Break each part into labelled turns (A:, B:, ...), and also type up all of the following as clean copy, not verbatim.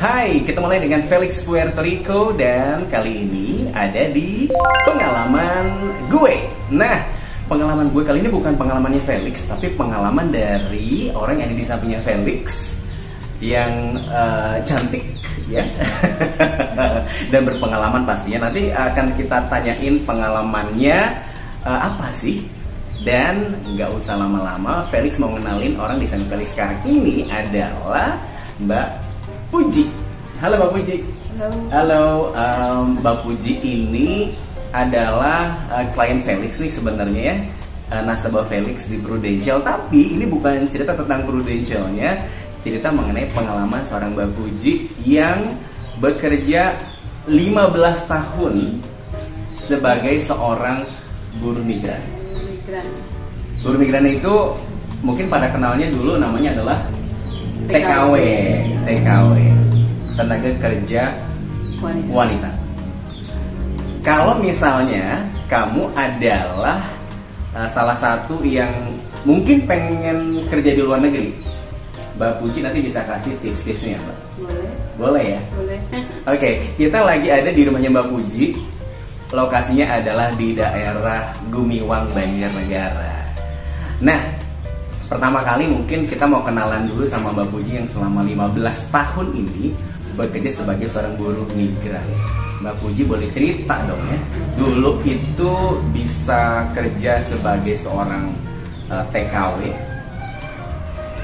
A: Hai, ketemu lagi dengan Felix Puerto Rico dan kali ini ada di pengalaman gue. Nah, pengalaman gue kali ini bukan pengalamannya Felix, tapi pengalaman dari orang yang ada di sampingnya Felix yang cantik, ya, dan berpengalaman pastinya. Nanti akan kita tanyain pengalamannya apa sih. Dan nggak usah lama-lama, Felix mau ngenalin orang di samping Felix sekarang ini adalah Mbak Puji. Halo Mbak Puji. Halo. Mbak Puji ini adalah klien Felix nih sebenarnya ya, nasabah Felix di Prudential. Tapi ini bukan cerita tentang Prudentialnya, cerita mengenai pengalaman seorang Mbak Puji yang bekerja 15 tahun sebagai seorang buruh migran. Buruh migran itu mungkin pada kenalnya dulu namanya adalah TKW, tenaga kerja wanita. Kalau misalnya kamu adalah salah satu yang mungkin pengen kerja di luar negeri, Mbak Puji nanti bisa kasih tips-tipsnya, Mbak. Boleh ya? Boleh. Oke, kita lagi ada di rumahnya Mbak Puji. Lokasinya adalah di daerah Gumiwang, Banjarnegara. Nah, pertama kali mungkin kita mau kenalan dulu sama Mbak Puji yang selama 15 tahun ini bekerja sebagai seorang buruh migran. Mbak Puji boleh cerita dong ya, dulu itu bisa kerja sebagai seorang TKW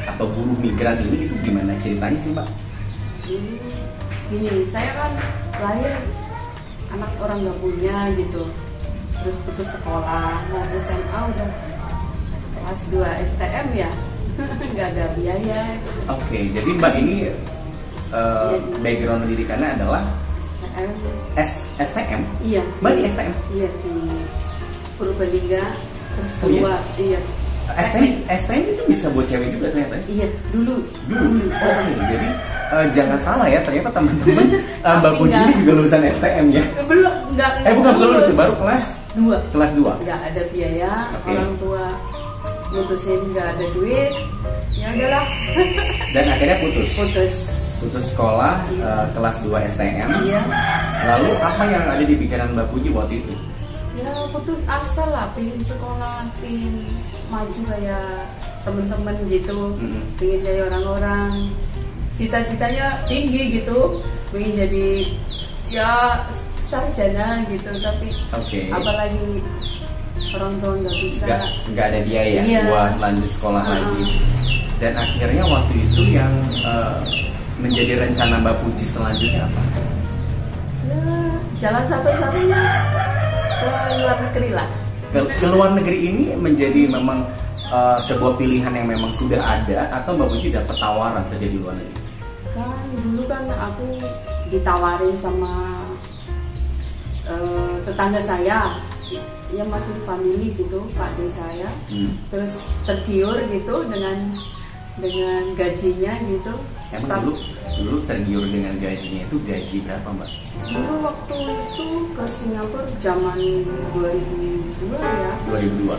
A: atau buruh migran ini itu gimana ceritanya sih, Mbak?
B: Gini, saya kan lahir anak orang gak punya gitu, terus putus sekolah, mau SMA udah kelas 2 STM ya, nggak ada biaya.
A: Oke, jadi Mbak ini background pendidikannya adalah STM. Iya. Mbak di STM?
B: Iya, di Purbalingga terus
A: kedua.
B: Iya.
A: STM itu bisa buat cewek juga ternyata?
B: Iya, dulu.
A: Oke, jadi jangan salah ya, ternyata teman-teman Mbak Puji ini juga lulusan STM ya?
B: Belum,
A: bukan lulus, baru kelas
B: 2.
A: Kelas 2.
B: Nggak ada biaya, orang tua mutusin nggak ada duit, ya udahlah.
A: Dan akhirnya putus sekolah,
B: iya.
A: Kelas 2 STM.
B: Iya.
A: Lalu apa yang ada di pikiran Mbak Puji waktu itu?
B: Ya putus asa lah, pengen sekolah, pengen maju kayak temen-temen gitu, pengen jadi orang-orang, cita-citanya tinggi gitu, pengen jadi ya sarjana gitu, tapi apalagi orang tua nggak bisa,
A: nggak ada biaya buat lanjut sekolah lagi. Dan akhirnya waktu itu yang menjadi rencana Mbak Puji selanjutnya apa?
B: Ya jalan satu-satunya ke luar negeri lah.
A: Ke luar negeri ini menjadi memang sebuah pilihan yang memang sudah ada, atau Mbak Puji dapat tawaran kerja di luar negeri?
B: Kan dulu kan aku ditawarin sama tetangga saya yang masih family gitu, Pak D saya, terus tergiur gitu dengan gajinya gitu.
A: Emang dulu tergiur dengan gajinya, itu gaji berapa, Mbak?
B: Dulu waktu itu ke Singapura zaman 2002 ya.
A: 2002.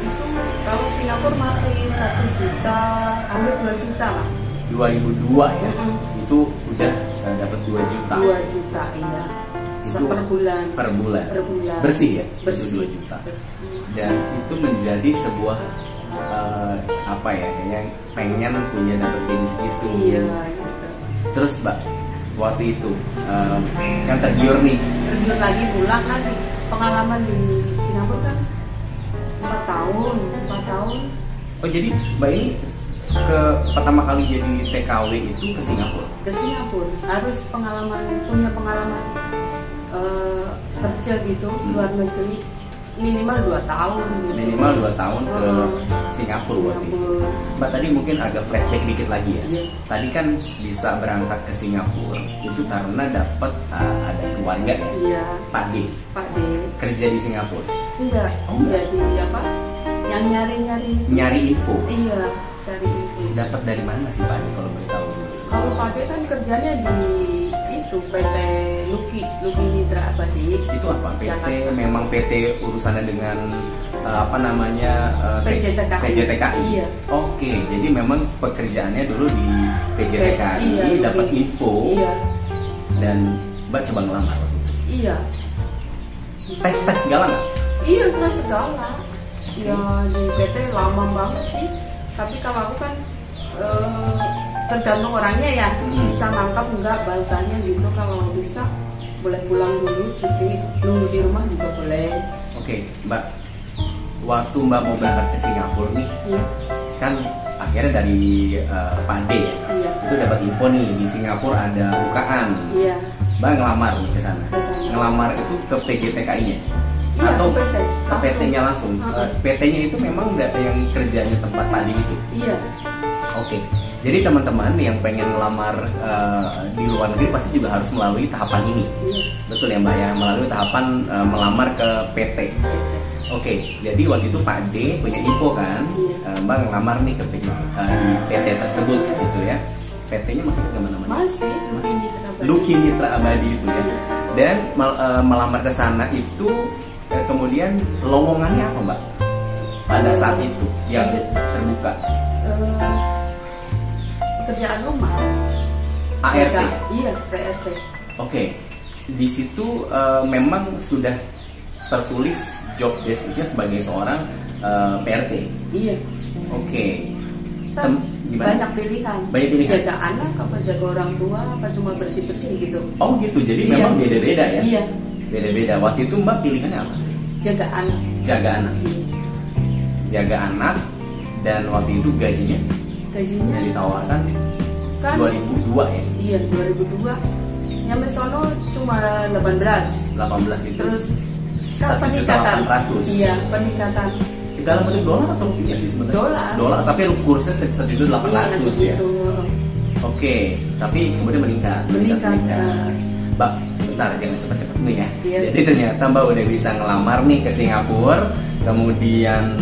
B: Itu kalau Singapura masih 1 juta, hampir 2 juta lah.
A: 2002 ya. Itu udah dapat 2 juta.
B: 2 juta iya.
A: Itu
B: per bulan.
A: Per bulan.
B: Bersih
A: ya?
B: Bersih.
A: Itu 2 juta.
B: Bersih.
A: Dan itu menjadi sebuah apa ya, kayaknya pengen punya dapat gaji segitu.
B: Iya gitu.
A: Terus Mbak, waktu itu kan tergiur nih.
B: Tergiur lagi pulang kan, pengalaman di Singapura kan 4 tahun.
A: Oh jadi Mbak ini pertama kali jadi TKW itu ke Singapura? Ke
B: Singapura, harus punya pengalaman kerja gitu, luar negeri minimal 2 tahun gitu.
A: Minimal 2 tahun ke Singapura waktu itu. Mbak tadi mungkin agak flashback dikit lagi ya.
B: Yeah.
A: Tadi kan bisa berangkat ke Singapura itu karena dapat ada keluarga ya.
B: Iya.
A: Pak D. Kerja di Singapura.
B: Enggak. Jadi apa? Yang nyari info. Iya, cari info.
A: Dapat dari mana sih Pak D kalau boleh tahu?
B: Kalau Pak D kan kerjanya di itu PT Luki Nitra Abadi.
A: Itu apa? PT Jakarta. Memang PT urusannya dengan apa namanya
B: PJTKI.
A: PJTKI.
B: Iya.
A: Oke, jadi memang pekerjaannya dulu di PJTKI,
B: iya,
A: dapat info.
B: Iya.
A: Dan Mbak coba ngelamar.
B: Iya.
A: Tes segala nggak?
B: Iya, tes segala. Ya di PT lama banget sih. Tapi kalau aku kan tergantung orangnya ya, bisa nangkap enggak bahasanya gitu. Kalau bisa boleh pulang dulu, cuti nunggu di rumah juga boleh.
A: Oke, Mbak, waktu Mbak mau berangkat ke Singapura nih, kan akhirnya dari Pak D ya, itu dapat info nih di Singapura ada bukaan.
B: Iya.
A: Mbak ngelamar nih ke sana. Ngelamar itu ke PJTKI-nya atau ke PT-nya langsung? PT-nya itu memang nggak yang kerjanya tempat Pak D itu?
B: Iya.
A: Oke. Jadi teman-teman yang pengen ngelamar di luar negeri pasti juga harus melalui tahapan ini. Betul ya Mbak ya, melalui tahapan melamar ke PT. Oke, jadi waktu itu Pak D punya info kan, Mbak ngelamar nih ke PT, di PT tersebut gitu ya. PT-nya masih nggak namanya?
B: Masih.
A: Lucky Mitra Abadi itu ya. Dan melamar ke sana itu kemudian lowongannya apa Mbak? Pada saat itu yang terbuka.
B: Pekerjaan rumah.
A: ART.
B: Iya, PRT.
A: Oke. Di situ memang sudah tertulis job deskripsinya sebagai seorang PRT.
B: Iya.
A: Oke.
B: Banyak pilihan.
A: Banyak pilihan.
B: Jaga anak, apa jaga orang tua, apa cuma bersih-bersih gitu.
A: Oh gitu. Jadi memang beda-beda ya.
B: Iya.
A: Beda-beda. Waktu itu Mbak pilihannya apa?
B: Jaga anak.
A: Jaga anak.
B: Iya.
A: Jaga anak, dan waktu itu gajinya yang ditawarkan
B: kan
A: 2002 ya?
B: Iya, 2002. Nyampe sono cuma 18.
A: 18 itu.
B: Terus kan peningkatan. Iya, peningkatan.
A: Dalam bentuk dolar atau rupiah sih sebenarnya? Dolar, tapi kursnya sekitar 800 ya. Oke, tapi kemudian meningkat. Mbak, bentar, jangan cepet-cepet nih ya.
B: Iya.
A: Jadi ternyata Mbak udah bisa ngelamar nih ke Singapura, kemudian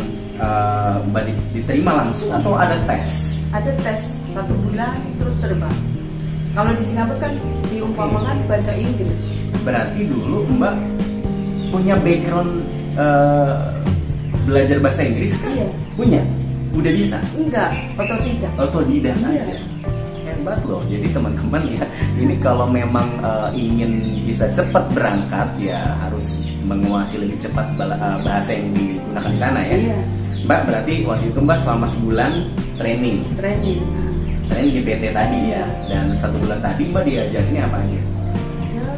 A: Mbak diterima langsung atau ada tes?
B: Ada tes 1 bulan terus terbang. Kalau di Singapura kan diumpamakan bahasa Inggris.
A: Berarti dulu Mbak punya background belajar bahasa Inggris kan?
B: Iya.
A: Punya? Udah bisa?
B: Enggak, otodidak.
A: Otodidak
B: Iya.
A: aja. Hebat loh. Jadi teman-teman ya, ini kalau memang ingin bisa cepat berangkat ya harus menguasai lebih cepat bahasa yang digunakan di sana ya.
B: Iya.
A: Mbak, berarti waktu itu Mbak selama sebulan training di PT tadi ya. Dan 1 bulan tadi Mbak diajarinnya apa aja?
B: Ya,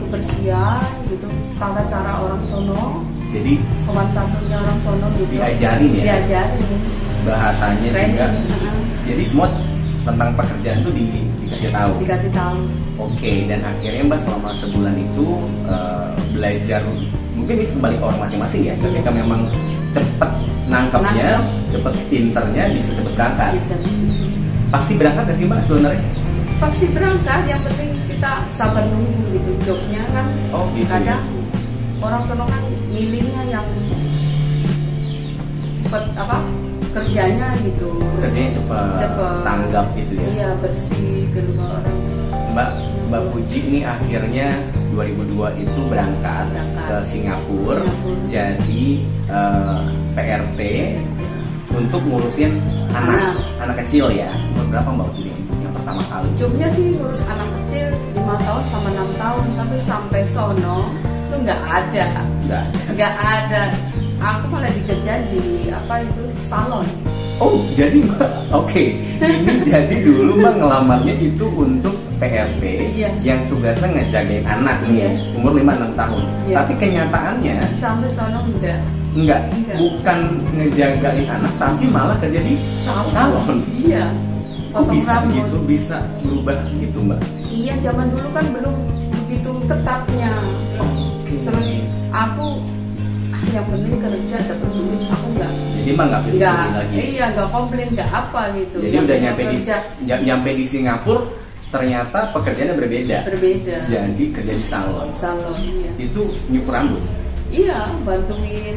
B: kebersihan gitu, tata cara orang sono.
A: Jadi
B: sopan santunnya orang sono gitu.
A: Diajarin ya?
B: Diajarin.
A: Bahasanya
B: training
A: juga. Jadi semua tentang pekerjaan itu dikasih tahu.
B: Dikasih tahu.
A: Oke, dan akhirnya Mbak selama sebulan itu belajar, mungkin itu kembali ke orang masing-masing ya. Ketika memang cepet nangkepnya, cepet pinternya, bisa cepet berangkat.
B: Bisa.
A: Pasti berangkat gak sih Mbak sebenarnya?
B: Pasti berangkat, yang penting kita sabar nunggu gitu. Jobnya kan
A: gitu,
B: kadang orang sono kan milihnya yang cepet kerjanya gitu.
A: Kerjanya cepet. Tanggap gitu ya.
B: Iya, bersih gitu orang.
A: Mbak Puji ini akhirnya 2002 itu berangkat ke Singapura. Jadi PRT untuk ngurusin anak kecil ya. Umur berapa Mbak Puji yang pertama kali?
B: Jobnya sih ngurus anak kecil 5 tahun sama 6 tahun, tapi sampai sono itu nggak ada. Aku malah dikerjain di salon.
A: Oh, jadi Mbak, oke. Ini jadi dulu Mbak ngelamarnya itu untuk PRT yang tugasnya ngejagain anak nih, umur 5-6 tahun. Tapi kenyataannya
B: sampai sono
A: enggak. Bukan ngejagain anak, tapi malah kerja di salon.
B: Iya.
A: Kok bisa gitu, bisa berubah gitu Mbak?
B: Iya, zaman dulu kan belum begitu ketatnya. Terus aku yang penting kerja dapat duit, aku enggak.
A: Jadi Mbak nggak pilih lagi?
B: Iya, nggak komplain, nggak apa gitu.
A: Jadi udah nyampe di Singapura, ternyata pekerjaannya berbeda. Jadi kerja di salon.
B: Iya.
A: Itu nyukur rambut?
B: Iya, bantuin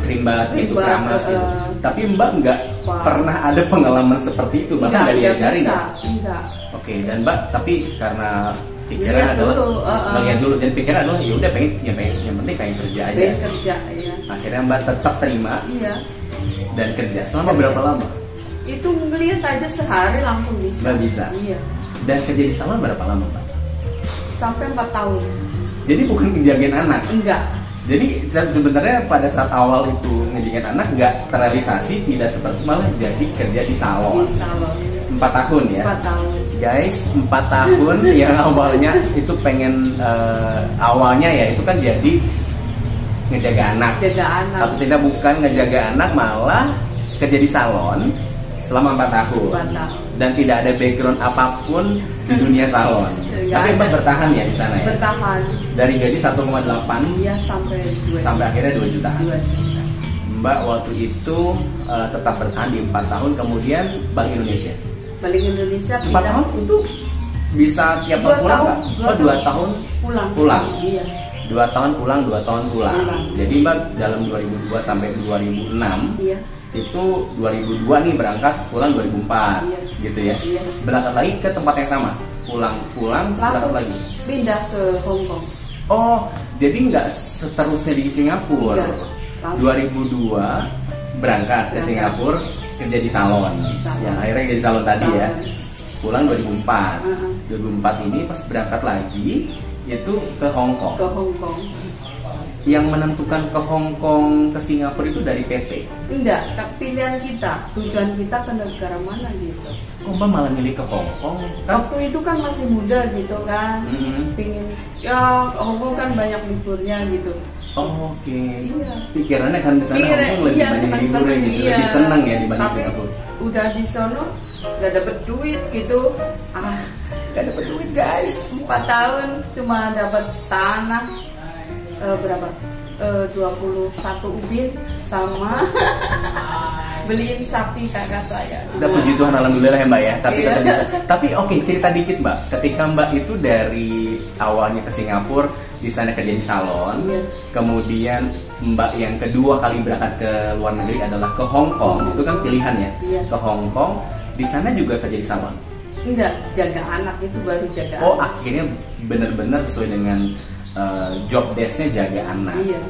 A: krimbat gitu, keramas gitu. Tapi Mbak nggak pernah ada pengalaman seperti itu, bahkan nggak diajarin?
B: Enggak.
A: Oke, dan Mbak, tapi karena pikiran
B: Lihat
A: adalah
B: dulu,
A: melihat dulu, dan pikiran adalah ya udah yang penting pengen kerja aja.
B: pengen kerja ya.
A: Akhirnya Mbak tetap terima
B: Iya.
A: dan kerja. Selama berapa lama?
B: Itu ngelihat aja sehari langsung bisa.
A: Mbak bisa.
B: Iya.
A: Dan kerja di salon berapa lama Mbak?
B: Sampai 4 tahun.
A: Jadi bukan ngejagain anak.
B: Enggak.
A: Jadi sebenarnya pada saat awal itu ngejagain anak nggak terrealisasi, tidak seperti malah jadi kerja di salon.
B: Di salon.
A: 4 tahun ya.
B: 4 tahun.
A: Guys, 4 tahun yang awalnya itu pengen awalnya ya itu kan jadi ngejaga anak.
B: Jaga anak.
A: Tapi tidak bukan ngejaga anak, malah kerja di salon selama 4 tahun.
B: 4 tahun.
A: Dan tidak ada background apapun di dunia salon.
B: Nggak
A: Tapi Mbak
B: ada.
A: bertahan ya di sana ya.
B: Bertahan.
A: Dari gaji 1,8
B: Iya sampai 2
A: sampai akhirnya 2 juta.
B: 2 juta.
A: Mbak waktu itu tetap bertahan di 4 tahun, kemudian balik Indonesia.
B: Balik Indonesia
A: 4 tahun itu bisa tiap tahun
B: 2
A: pulang
B: tahun.
A: nggak? Oh 2 tahun
B: Pulang. Iya.
A: 2 tahun pulang, 2 tahun pulang.
B: Pulang.
A: Jadi Mbak dalam 2002 sampai 2006
B: Iya.
A: itu 2002 nih berangkat, pulang 2004
B: Iya.
A: gitu ya.
B: Iya.
A: Berangkat lagi ke tempat yang sama, pulang berangkat
B: Langsung
A: lagi.
B: pindah ke Hong Kong.
A: Oh, jadi nggak seterusnya di Singapura.
B: Enggak, langsung.
A: 2002 berangkat ke
B: Berangkat.
A: Singapura kerja di salon.
B: Salon.
A: Yang akhirnya kerja di salon tadi ya.
B: Salon.
A: Pulang 2004. 2004 ini pas berangkat lagi itu ke Hong Kong.
B: Ke Hong Kong.
A: Yang menentukan ke Hong Kong ke Singapura itu dari PT.
B: Enggak, pilihan kita, tujuan kita ke negara mana gitu.
A: Kok Mbak malah milih ke Hong Kong? Kan?
B: Waktu itu kan masih muda gitu kan, pingin ya Hong Kong kan banyak liburnya gitu.
A: Oh, oke.
B: Iya.
A: Pikirannya kan di sana Hong Kong lebih
B: Iya,
A: banyak
B: senang-senang,
A: liburan gitu,
B: iya.
A: lebih senang ya dibanding
B: Tapi
A: Singapura.
B: udah di sono nggak dapet duit gitu.
A: Gak dapet duit guys.
B: 4 tahun cuma dapat tanah berapa? 21 ubin sama beliin sapi kakak saya.
A: Udah puji Tuhan alhamdulillah ya Mbak ya. Tapi
B: Iya.
A: tetap bisa. Tapi oke, cerita dikit Mbak. Ketika Mbak itu dari awalnya ke Singapura, di sana kerja di salon,
B: Iya.
A: kemudian Mbak yang kedua kali berangkat ke luar negeri adalah ke Hong Kong. Itu kan pilihan ya.
B: Iya.
A: Ke Hong Kong, di sana juga kerja di salon.
B: Enggak, jaga anak itu baru jaga
A: Oh,
B: anak.
A: akhirnya benar-benar sesuai dengan job desk-nya jaga anak.
B: Iya.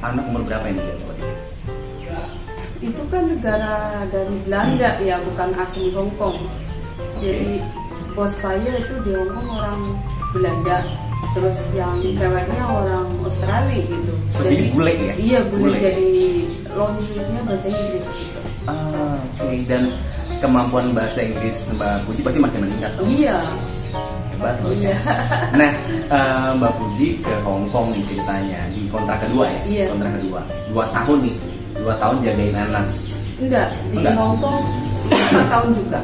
A: Anak umur berapa ini jaga waktu itu?
B: Itu kan negara dari Belanda ya, bukan asli Hong Kong. Jadi bos saya itu di Hong Kong orang Belanda, terus yang ceweknya orang Australia gitu.
A: Oh, jadi bule ya?
B: Iya, bule.
A: Bule.
B: Jadi laundry-nya bahasa Inggris gitu.
A: Oke. Dan kemampuan bahasa Inggris Mbak Puji pasti makin meningkat dong?
B: Iya.
A: Hebat loh.
B: Iya.
A: Nah, Mbak Puji ke Hong Kong nih ceritanya di kontrak kedua ya?
B: Iya.
A: Kontrak kedua, 2 tahun nih, 2 tahun jagain anak.
B: Enggak, di
A: Enggak.
B: Hong Kong 4 tahun juga.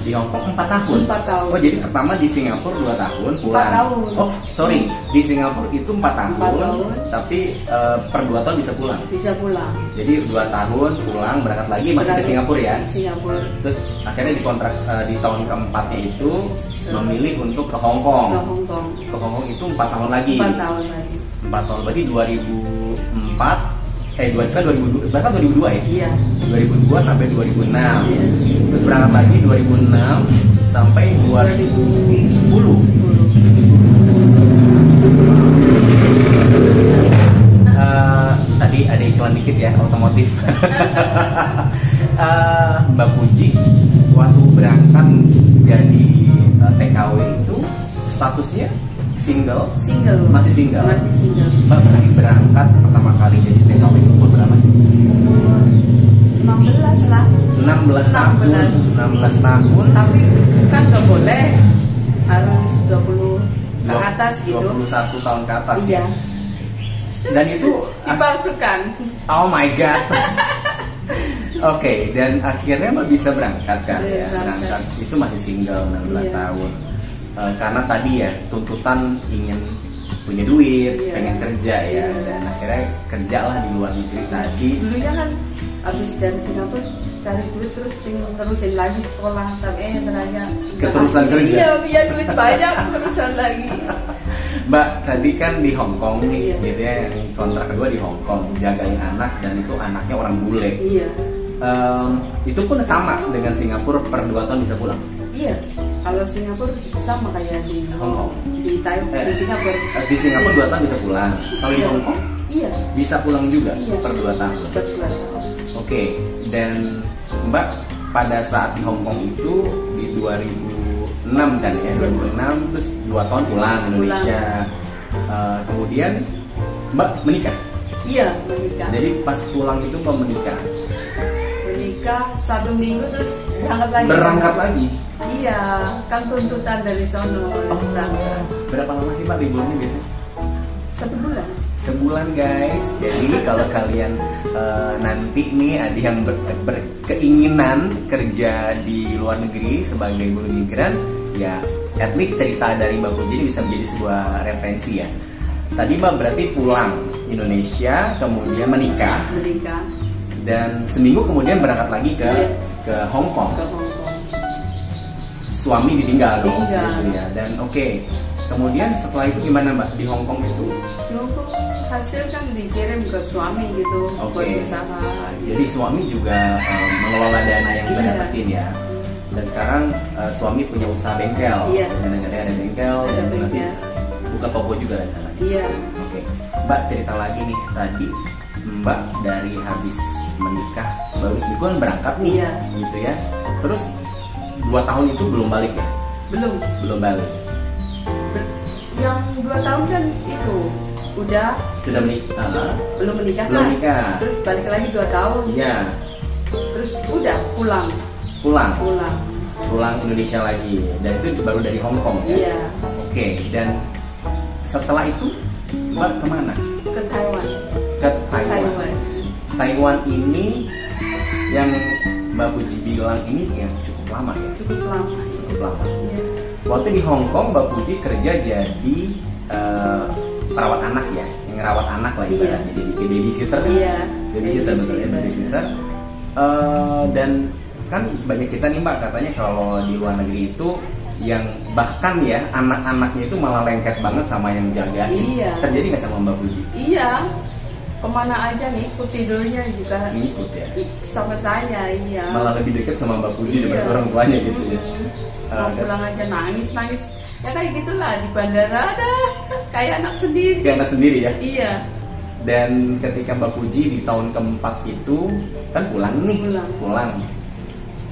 A: Di Hong Kong 4 tahun.
B: 4 tahun.
A: Oh, jadi pertama di Singapura 2 tahun pulang.
B: 4 tahun.
A: Oh, sorry, di Singapura itu 4 tahun,
B: 4 tahun.
A: tapi per 2 tahun bisa pulang.
B: Bisa pulang.
A: Jadi 2 tahun pulang berangkat lagi masih ke
B: Berangkat
A: Singapura ya.
B: Di Singapura.
A: Terus akhirnya di kontrak di tahun keempatnya itu memilih untuk ke Hong Kong.
B: Ke Hong Kong.
A: Ke Hong Kong itu 4 tahun lagi.
B: 4 tahun lagi.
A: 4 tahun berarti 2004 2002 bahkan 2002 ya?
B: Iya.
A: 2002 sampai 2006.
B: Iya.
A: Terus berangkat lagi 2006 sampai 2010. Tadi ada iklan dikit ya, otomotif. Mbak Puji waktu berangkat jadi TKW itu statusnya single?
B: Single.
A: Masih single?
B: Masih single.
A: Mbak berarti berangkat pertama kali jadi TKW itu umur berapa sih?
B: 16 lah.
A: 16 tahun. 16 tahun.
B: Tapi kan nggak boleh, harus 20 ke atas gitu.
A: 21 tahun ke atas
B: Iya.
A: ya. Dan itu
B: Dipalsukan.
A: oh my god. Oke, dan akhirnya Mbak bisa berangkat kan
B: Iya,
A: ya.
B: berangkat.
A: Berangkat itu masih single 16
B: Iya.
A: tahun. Karena tadi ya tuntutan ingin punya duit,
B: Iya.
A: pengen kerja ya,
B: Iya.
A: dan akhirnya kerjalah di luar negeri tadi.
B: Dulunya kan habis dari Singapura cari duit terus pengen terusin lagi sekolah, tapi ternyata
A: Keterusan kerja.
B: Iya, biar duit banyak terusan lagi.
A: Mbak, tadi kan di Hong Kong nih,
B: Iya.
A: gitu ya, kontrak kedua di Hong Kong, jagain anak dan itu anaknya orang bule.
B: Iya.
A: Itu pun sama dengan Singapura per 2 tahun bisa pulang.
B: Iya. Kalau Singapura sama kayak di
A: Hong Kong.
B: di Taiwan, di Singapura.
A: Di Singapura 2 tahun bisa pulang. Kalau di Hong Kong
B: Iya.
A: bisa pulang juga
B: Iya.
A: per 2 tahun.
B: Per 2 tahun.
A: Oke, dan Mbak pada saat di Hong Kong itu di 2006 kan ya, 2006 terus 2 tahun pulang Indonesia. Kemudian Mbak menikah.
B: Iya, menikah.
A: Jadi pas pulang itu Mbak menikah.
B: Menikah 1 minggu terus berangkat lagi.
A: Berangkat lagi.
B: Iya, kan tuntutan dari sono harus berangkat.
A: Berapa lama sih Mbak liburnya biasanya?
B: 1 bulan.
A: Sebulan guys. Jadi kalau kalian nanti nih ada yang berkeinginan kerja di luar negeri sebagai buruh migran, ya at least cerita dari Mbak Puji ini bisa menjadi sebuah referensi ya. Tadi Mbak berarti pulang Indonesia, kemudian menikah, dan seminggu kemudian berangkat lagi ke Hong Kong.
B: Ke Hong Kong.
A: Suami ditinggal dong,
B: Tinggal.
A: gitu ya. Dan oke. Kemudian setelah itu gimana Mbak di Hong Kong itu?
B: Di Hong Kong hasil kan dikirim ke suami gitu, buat usaha. Gitu.
A: Jadi suami juga mengelola dana yang kita
B: Iya.
A: dapetin ya. Dan sekarang suami punya usaha bengkel.
B: Iya.
A: Nenek-nenek ada bengkel.
B: Ada
A: dan nanti
B: bengkel.
A: buka toko juga rencananya.
B: Iya.
A: Oke. Mbak cerita lagi nih tadi Mbak dari habis menikah baru semingguan berangkat nih,
B: Iya.
A: gitu ya. Terus 2 tahun itu belum balik ya? Belum balik.
B: Yang 2 tahun kan itu udah
A: Sudah menikah.
B: belum menikah
A: Belum
B: kan?
A: nikah.
B: Terus balik lagi 2 tahun.
A: Iya.
B: Terus udah pulang.
A: Pulang Indonesia lagi. Dan itu baru dari Hong Kong ya?
B: Iya.
A: Oke. Dan setelah itu Mbak kemana?
B: Ke Taiwan.
A: Ke Taiwan. Taiwan ini yang Mbak Puji bilang ini yang cukup lama ya?
B: Cukup lama.
A: Cukup lama.
B: Iya.
A: Waktu di Hong Kong Mbak Puji kerja jadi perawat anak ya, yang ngerawat anak lah ibaratnya, jadi kayak babysitter kan?
B: Iya.
A: Babysitter betul ya, babysitter. Dan kan banyak cerita nih Mbak, katanya kalau di luar negeri itu yang bahkan ya anak-anaknya itu malah lengket banget sama yang jagain.
B: Iya.
A: Terjadi nggak sama Mbak Puji?
B: Iya. Kemana aja nih, ikut tidurnya juga
A: Ngikut ya?
B: sama saya, iya.
A: Malah lebih dekat sama Mbak Puji
B: Iya.
A: daripada orang tuanya gitu ya?
B: Mau pulang aja nangis. Ya kayak gitulah di bandara ada kayak anak sendiri.
A: Kayak anak sendiri ya?
B: Iya.
A: Dan ketika Mbak Puji di tahun keempat itu kan pulang nih, pulang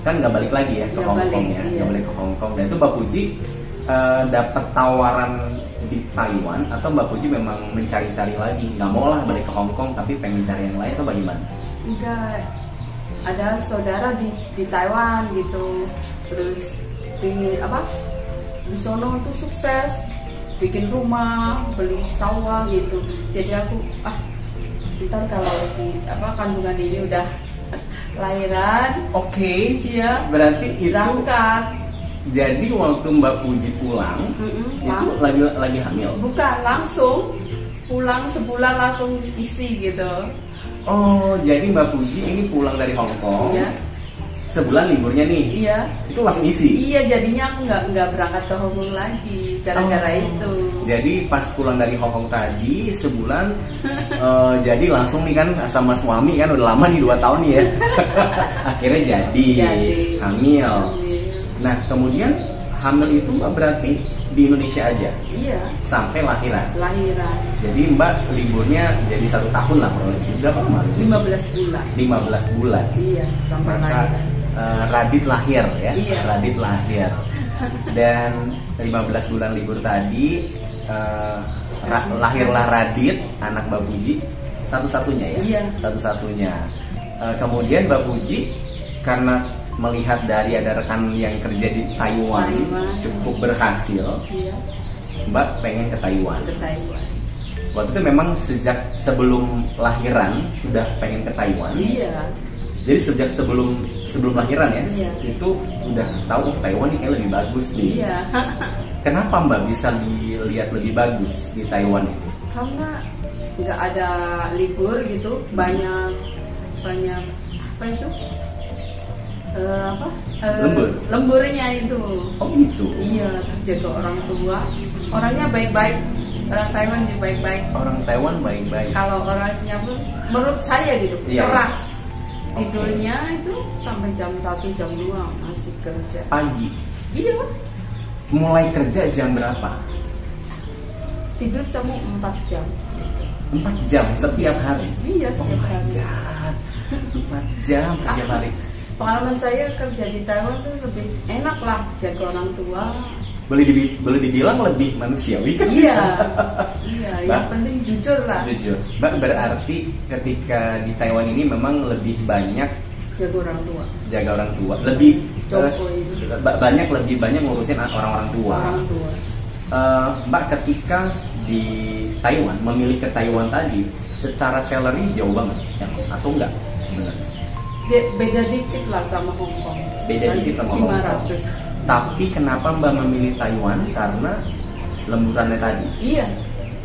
A: kan nggak balik lagi ya ke Hong Kong ya, nggak balik ke Hong Kong. Dan itu Mbak Puji dapat tawaran di Taiwan atau Mbak Puji memang mencari-cari lagi, nggak mau lah balik ke Hong Kong tapi pengen cari yang lain atau bagaimana?
B: Enggak, ada saudara di Taiwan gitu, terus pingin apa? Di sono tuh sukses, bikin rumah, beli sawah gitu. Jadi aku ntar kalau si kandungan ini udah lahiran, iya,
A: berarti itu
B: berangkat.
A: Jadi waktu Mbak Puji pulang itu lagi hamil?
B: Bukan, langsung pulang sebulan langsung isi gitu.
A: Oh, jadi Mbak Puji ini pulang dari Hong Kong.
B: Iya.
A: Sebulan liburnya nih.
B: Iya.
A: Itu langsung isi.
B: Iya, jadinya aku nggak berangkat ke Hong Kong lagi gara-gara itu.
A: Jadi pas pulang dari Hong Kong tadi sebulan, jadi langsung nih kan sama suami kan udah lama nih 2 tahun nih ya. Akhirnya jadi hamil. Nah kemudian hamil itu Mbak berarti di Indonesia aja?
B: Iya.
A: Sampai lahiran?
B: Lahiran.
A: Jadi Mbak liburnya jadi 1 tahun lah kurang lebih. Berapa lama?
B: 15 bulan.
A: 15 bulan.
B: Iya, sampai lahiran.
A: Radit lahir ya?
B: Iya.
A: Radit lahir. Dan 15 bulan libur tadi lahirlah Radit, anak Mbak Puji, satu-satunya ya?
B: Iya.
A: Satu-satunya. Kemudian Mbak Puji karena melihat dari ada rekan yang kerja di Taiwan cukup berhasil,
B: iya,
A: Mbak pengen ke Taiwan.
B: Ke Taiwan.
A: Waktu itu memang sejak sebelum lahiran sudah pengen ke Taiwan.
B: Iya.
A: Jadi sejak sebelum lahiran ya,
B: Iya.
A: itu udah tahu Taiwan ini kayak lebih bagus nih.
B: Iya.
A: Kenapa Mbak bisa dilihat lebih bagus di Taiwan itu?
B: Karena nggak ada libur gitu, banyak apa itu? Lemburnya itu.
A: Oh gitu.
B: Iya, terus jaga orang tua. Orangnya baik-baik. Orang Taiwan juga baik-baik.
A: Orang Taiwan baik-baik.
B: Kalau orang Singapura, menurut saya gitu,
A: iya,
B: keras.
A: Okay.
B: Tidurnya itu sampai jam 1, jam 2 masih kerja.
A: Pagi.
B: Iya.
A: mulai kerja jam berapa?
B: Tidur cuma 4 jam.
A: 4 jam setiap hari?
B: Iya, setiap hari.
A: 4 jam setiap hari.
B: Pengalaman saya kerja di Taiwan tuh lebih enak lah, jaga orang tua.
A: Boleh dibilang lebih manusiawi kan?
B: Iya, iya. Yang penting jujur lah.
A: Jujur. Mbak, berarti ketika di Taiwan ini memang lebih banyak
B: jaga orang tua.
A: Jaga orang tua. Lebih lebih banyak ngurusin orang-orang tua.
B: Orang tua.
A: Mbak, ketika di Taiwan, memilih ke Taiwan tadi, secara salary jauh banget atau enggak sebenarnya?
B: Beda dikit lah sama Hong Kong.
A: Beda dikit sama Hong Kong.
B: 500.
A: Tapi kenapa Mbak memilih Taiwan? Karena lemburannya tadi.
B: Iya.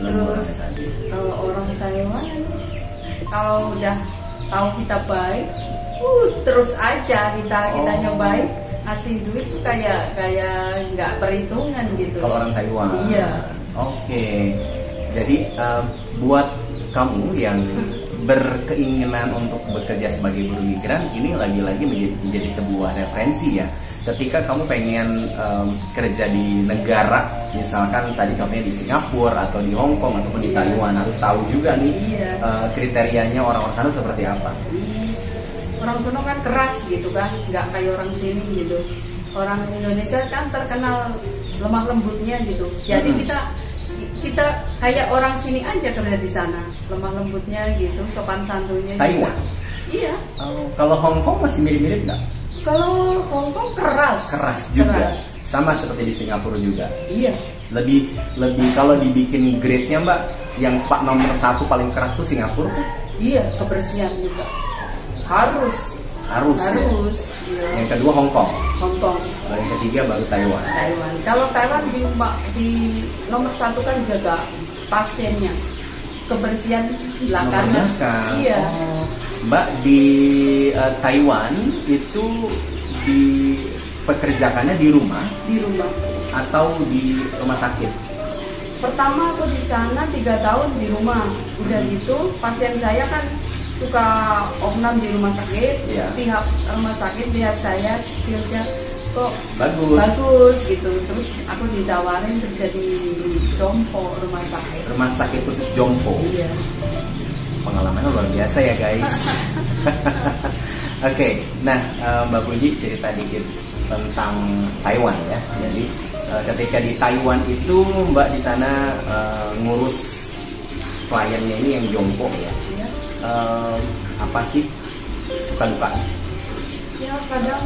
A: Lemburannya
B: Terus
A: tadi.
B: kalau orang Taiwan, kalau udah tahu kita baik, terus aja kita nyobain, ngasih duit tuh kayak nggak perhitungan gitu.
A: Kalau orang Taiwan.
B: Iya.
A: Oke. Jadi buat kamu yang berkeinginan untuk bekerja sebagai buruh migran, ini lagi-lagi menjadi sebuah referensi ya. Ketika kamu pengen kerja di negara, misalkan tadi contohnya di Singapura atau di Hong Kong ataupun di Taiwan, harus tahu juga nih kriterianya orang-orang sana seperti apa.
B: Orang sana kan keras gitu kan, nggak kayak orang sini gitu. Orang Indonesia kan terkenal lemah lembutnya gitu. Jadi kita kayak orang sini aja kerja di sana, lemah lembutnya gitu, sopan santunnya.
A: Taiwan.
B: Juga. Iya.
A: Kalau Hong Kong masih mirip-mirip nggak?
B: Kalau Hong Kong keras.
A: Keras juga. Sama seperti di Singapura juga.
B: Iya.
A: Lebih kalau dibikin grade-nya Mbak, yang nomor 1 paling keras tuh Singapura.
B: Iya, kebersihan juga. Harus.
A: Ya. Yang kedua Hong Kong. Yang ketiga baru Taiwan.
B: Kalau Taiwan di nomor 1 kan jaga pasiennya, kebersihan belakangan. Iya.
A: Mbak, di Taiwan itu dipekerjakannya di rumah atau di rumah sakit?
B: Pertama aku di sana 3 tahun di rumah. Udah gitu pasien saya kan suka opnam di rumah sakit. Pihak rumah sakit lihat saya skillnya kok bagus gitu. Terus aku ditawarin kerja di Jompo rumah sakit
A: khusus Jompo.
B: Iya.
A: Pengalamannya luar biasa ya guys. Oke, nah Mbak Puji cerita dikit tentang Taiwan ya. Jadi ketika di Taiwan itu Mbak di sana ngurus kliennya ini yang Jompo ya. Apa sih suka duka?
B: Ya kadang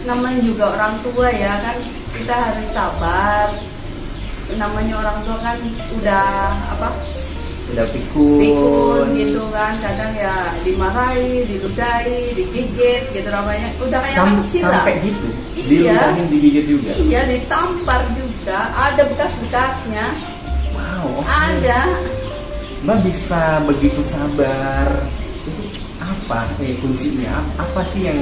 B: namanya juga orang tua ya kan, kita harus sabar. Namanya orang tua kan udah pikun gitu kan, kadang ya dimarahi, diludai, digigit gitu namanya, udah kayak anak kecil lah.
A: Sampai gitu? Diludahin, digigit juga?
B: Iya, ditampar juga, ada bekas-bekasnya.
A: Wow, okay.
B: Ada.
A: Mbak bisa begitu sabar, itu apa kuncinya? Apa sih yang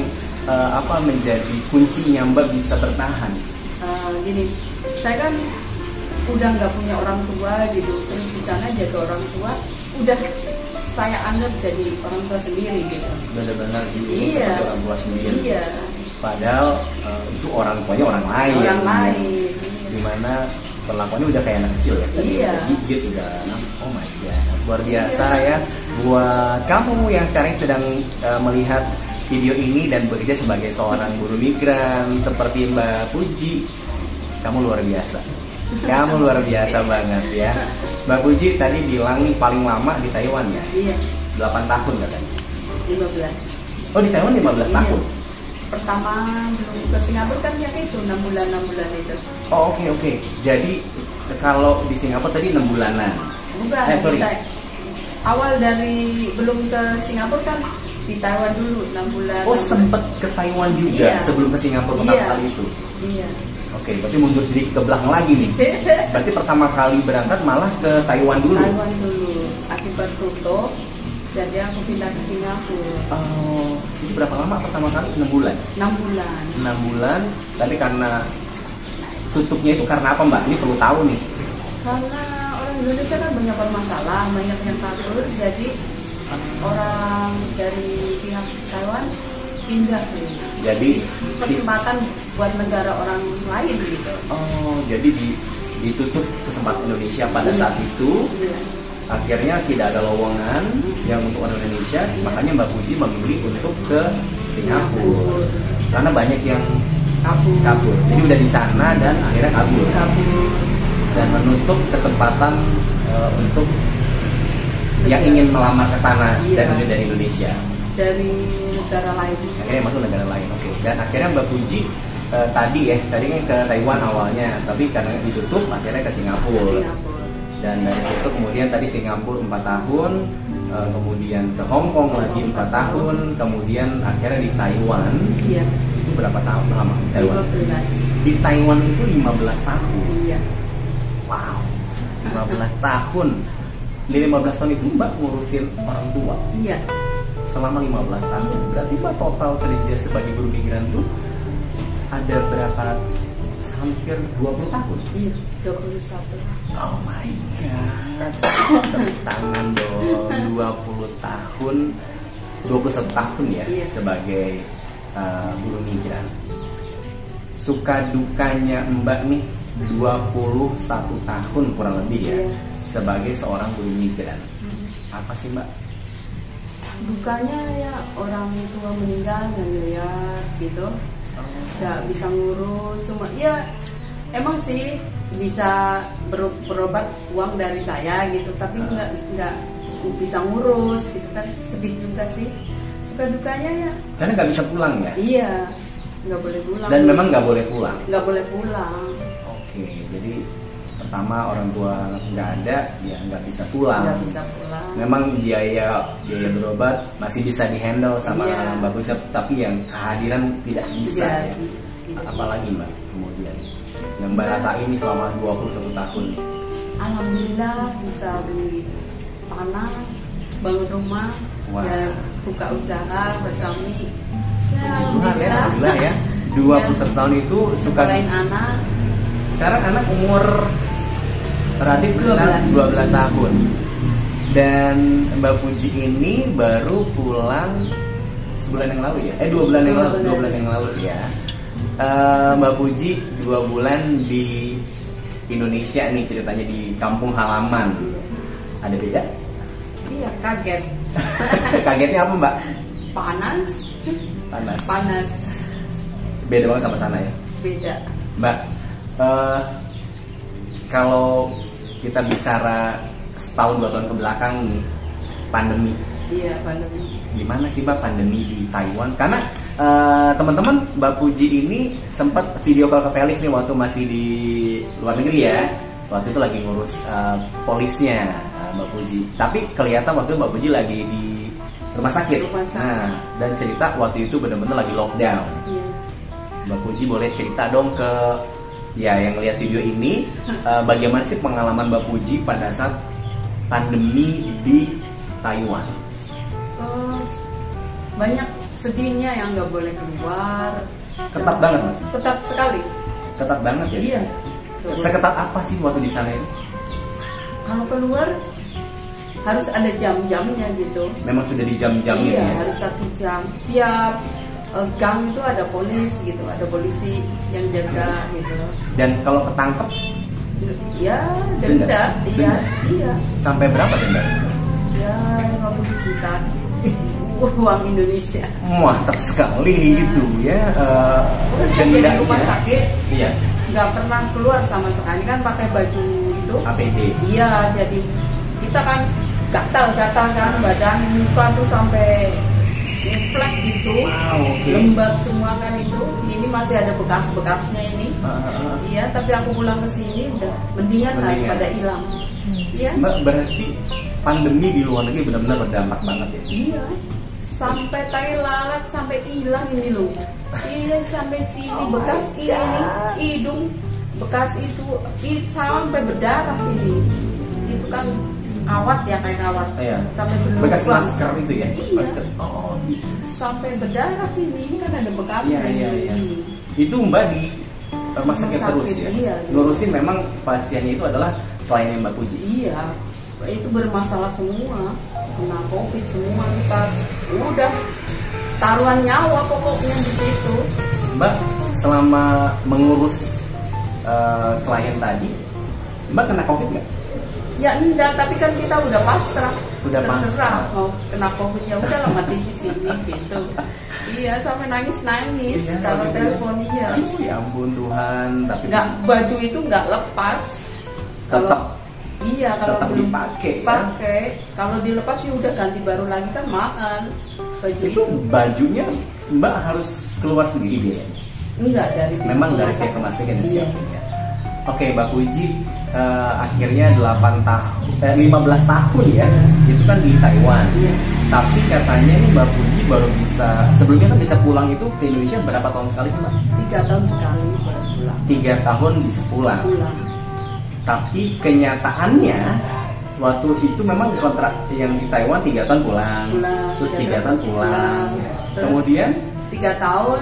A: menjadi kuncinya Mbak bisa bertahan?
B: Gini, saya kan udah nggak punya orang tua gitu, terus di sana jaga orang tua, udah saya anggap jadi orang tua sendiri gitu.
A: Benar-benar seperti orang tua sendiri.
B: Iya.
A: Padahal itu orang tuanya orang lain.
B: Orang lain.
A: Dimana perlakuannya udah kayak anak kecil ya.
B: Iya.
A: Gigit udah. Oh my god, luar biasa ya. Buat kamu yang sekarang sedang melihat video ini dan bekerja sebagai seorang buruh migran seperti Mbak Puji, kamu luar biasa. Kamu luar biasa banget ya. Mbak Puji tadi bilang nih paling lama di Taiwan ya?
B: Iya.
A: 8 tahun katanya?
B: 15.
A: Oh, di Taiwan 15 tahun?
B: Pertama belum ke Singapura kan yang itu 6 bulan itu.
A: Oh oke. Jadi kalau di Singapura tadi 6 bulanan?
B: Bukan,
A: sorry.
B: Awal dari belum ke Singapura kan di Taiwan dulu 6 bulan.
A: Oh, sempet ke Taiwan juga sebelum ke Singapura pertama kali itu?
B: Iya.
A: Oke, berarti mundur sedikit ke belakang lagi nih. Berarti pertama kali berangkat malah ke Taiwan dulu?
B: Taiwan dulu, akibat tutup, jadi aku pindah ke Singapura.
A: Oh, itu berapa lama pertama kali? 6 bulan?
B: 6 bulan.
A: 6 bulan, tapi karena tutupnya itu karena apa Mbak? Ini perlu tahu nih.
B: Karena orang Indonesia kan banyak bermasalah, banyak yang kabur, jadi orang dari pihak Taiwan pindah.
A: Jadi
B: kesempatan buat negara orang lain gitu.
A: Oh, jadi ditutup kesempatan Indonesia pada
B: Iya.
A: saat itu.
B: Iya.
A: Akhirnya tidak ada lowongan yang untuk orang Indonesia, makanya Mbak Puji memilih untuk ke Singapura. Karena banyak yang kabur. Jadi udah di sana dan akhirnya kabur. Dan menutup kesempatan untuk yang ingin melamar ke sana
B: Iya.
A: dari Indonesia.
B: Dari negara lain.
A: Akhirnya masuk negara lain. Oke. Dan akhirnya Mbak Puji tadi kan ke Taiwan awalnya, tapi karena ditutup akhirnya ke Singapura. Dan dari itu kemudian tadi Singapura 4 tahun, kemudian ke Hong Kong lagi 4 tahun, kemudian akhirnya di Taiwan.
B: Iya.
A: Itu berapa tahun lama di Taiwan?
B: 15.
A: Di Taiwan itu 15 tahun.
B: Iya.
A: Wow, 15 tahun. Di 15 tahun itu Mbak ngurusin orang tua
B: Iya.
A: selama 15 tahun. Berarti Mbak total kerja sebagai guru migran itu ada berapa? Hampir 20 tahun.
B: Iya, 21.
A: Oh my god. Tepuk tangan dong. 20 tahun. 21 tahun ya,
B: Iya.
A: sebagai guru migran. Suka dukanya Mbak nih 21 tahun kurang lebih ya,
B: Iya.
A: sebagai seorang guru migran. Apa sih Mbak?
B: Dukanya ya orang tua meninggal nggak ngeliat gitu, nggak bisa ngurus, cuma ya emang sih bisa berobat uang dari saya gitu, tapi nggak bisa ngurus gitu kan, sedih juga sih. Suka dukanya ya
A: Karena nggak bisa pulang ya?
B: iya, nggak boleh pulang.
A: Dan memang nggak boleh pulang.
B: nggak boleh pulang.
A: Oke, jadi pertama orang tua nggak ada, ya nggak bisa pulang.
B: Nggak bisa pulang.
A: Memang biaya berobat masih bisa dihandle sama
B: Iya.
A: Mbak Puji, tapi yang kehadiran tidak bisa
B: Iya,
A: ya.
B: tidak
A: Apalagi Mbak kemudian yang Mbak rasain ini selama 21 tahun.
B: Alhamdulillah bisa beli tanah, bangun rumah,
A: Wah.
B: ya buka usaha buat suami. Ya,
A: Alhamdulillah ya. 21 tahun itu suka.
B: Selain anak,
A: Sekarang anak umur Radit 12 tahun. Dan Mbak Puji ini baru pulang sebulan yang lalu ya? 2 bulan yang lalu, 2 bulan yang lalu ya. Mbak Puji 2 bulan di Indonesia nih, ceritanya di kampung halaman. Ada beda?
B: iya kaget.
A: Kagetnya apa Mbak?
B: Panas.
A: Panas. Beda banget sama sana ya?
B: Beda.
A: Mbak, kalau kita bicara setahun 2 tahun ke belakang nih, pandemi.
B: Iya, pandemi.
A: Gimana sih Mbak pandemi di Taiwan? Karena teman-teman Mbak Puji ini sempat video call ke Felix nih waktu masih di luar negeri ya. Waktu itu lagi ngurus polisnya Mbak Puji. Tapi kelihatan waktu itu Mbak Puji lagi di rumah sakit. Nah, dan cerita waktu itu benar-benar lagi lockdown.
B: Iya.
A: Mbak Puji boleh cerita dong ke yang lihat video ini, bagaimana sih pengalaman Mbak Puji pada saat pandemi di Taiwan?
B: Banyak sedihnya yang nggak boleh keluar.
A: Ketat banget Mbak?
B: Ketat sekali.
A: Ketat banget ya?
B: Iya.
A: Seketat apa sih waktu di sana itu?
B: Kalau keluar harus ada jam-jamnya gitu.
A: Memang sudah di jam-jamnya
B: Iya,
A: ya?
B: harus 1 jam. Tiap gang itu ada polis gitu, ada polisi yang jaga gitu.
A: Dan kalau ketangkep
B: Ya, denda. Iya, iya.
A: sampai berapa denda?
B: Ya, 50 juta uang Indonesia.
A: Mantap sekali itu ya.
B: Jadi rumah sakit
A: Iya.
B: nggak pernah keluar sama sekali, kan pakai baju itu
A: APD.
B: iya, jadi kita kan gatal-gatal kan, badan muka tuh sampai flat gitu.
A: Wow, oke.
B: Lembab semua kan itu. Ini masih ada bekas-bekasnya ini. Iya, tapi aku pulang ke sini udah mendingan lah pada hilang. Iya.
A: Mbak, berarti pandemi di luar negeri benar-benar berdampak banget ya?
B: Iya. Sampai tai lalat sampai hilang ini loh. Iya, sampai sini bekas ini hidung, bekas itu sampai berdarah sini. Itu kan kawat ya, kayak kawat.
A: Iya.
B: Sampai berlubang.
A: Bekas masker itu ya?
B: Iya.
A: Masker. Oh, gitu.
B: Sampai berdarah sini. Ini kan ada bekasnya.
A: Iya.
B: Ini.
A: Itu Mbak di rumah sakit
B: Sakit,
A: terus ya?
B: iya.
A: Ngurusin memang pasiennya itu adalah kliennya Mbak Puji?
B: Iya, itu bermasalah semua, kena COVID semua, kita udah taruhan nyawa pokoknya di situ.
A: Mbak, selama mengurus klien tadi, Mbak kena COVID nggak?
B: Ya enggak, tapi kan kita udah pasrah.
A: Udah
B: terserah
A: pasrah.
B: mau kena COVID ya udah lah mati di sini gitu. Iya, sampai nangis
A: Iya,
B: kalau
A: gitu ya.
B: telepon iya.
A: Aduh, ya ampun Tuhan, tapi
B: Nggak, baju itu nggak lepas.
A: tetap
B: Iya, kalau
A: tetap
B: belum
A: dipakai ya.
B: pakai, kalau dilepas ya udah ganti baru lagi kan mahal baju
A: Itu
B: itu.
A: bajunya Mbak harus keluar sendiri biayanya.
B: Enggak dari
A: Memang dari
B: pihak
A: pihak kemasangan
B: Iya.
A: disiapin ya. Oke, Mbak Puji, akhirnya 15 tahun ya, itu kan di Taiwan.
B: Iya.
A: Tapi katanya nih Mbak Puji baru bisa, sebelumnya kan bisa pulang itu ke Indonesia berapa tahun sekali sih Mbak?
B: 3 tahun sekali baru pulang.
A: 3 tahun bisa pulang. Tapi kenyataannya waktu itu memang kontrak yang di Taiwan 3 tahun pulang, terus 3 tahun pulang.
B: Terus
A: Kemudian
B: 3 tahun